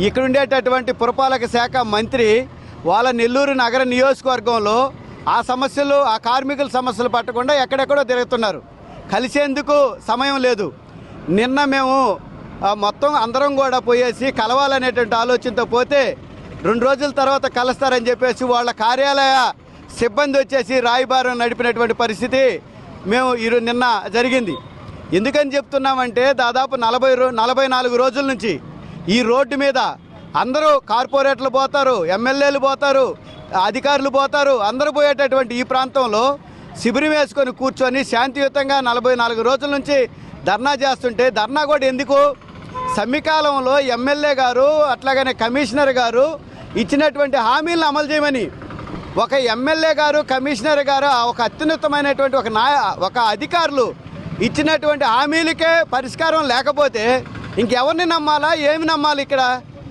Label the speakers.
Speaker 1: ఇక్కడ ఉండేటటువంటి పురపాలక శాఖ మంత్రి వాళ్ళ నెల్లూరు నగర నియోజకవర్గంలో ఆ సమస్యలు, ఆ కార్మికుల సమస్యలు పట్టకుండా ఎక్కడెక్కడో తిరుగుతున్నారు. కలిసేందుకు సమయం లేదు. నిన్న మేము మొత్తం అందరం కూడా పోయేసి కలవాలనేటువంటి ఆలోచనతో పోతే 2 రోజుల తర్వాత కలుస్తారని చెప్పేసి వాళ్ళ కార్యాలయ సిబ్బంది వచ్చేసి రాయబారం నడిపినటువంటి పరిస్థితి మేము నిన్న జరిగింది. ఎందుకని చెప్తున్నామంటే దాదాపు 44 రోజుల నుంచి ఈ రోడ్డు మీద అందరూ కార్పొరేటర్లు పోతారు, ఎమ్మెల్యేలు పోతారు, అధికారులు పోతారు, అందరూ పోయేటటువంటి ఈ ప్రాంతంలో శిబిరం వేసుకొని కూర్చొని శాంతియుతంగా 44 రోజుల నుంచి ధర్నా చేస్తుంటే, ధర్నా కూడా ఎందుకు, సమ్మికాలంలో ఎమ్మెల్యే గారు అట్లాగనే కమిషనర్ గారు ఇచ్చినటువంటి హామీలను అమలు చేయమని. ఒక ఎమ్మెల్యే గారు, కమిషనర్ గారు, ఒక అత్యున్నతమైనటువంటి ఒక అధికారులు ఇచ్చినటువంటి హామీలకే పరిష్కారం లేకపోతే ఇంకెవరిని నమ్మాలా, ఏమి నమ్మాలి? ఇక్కడ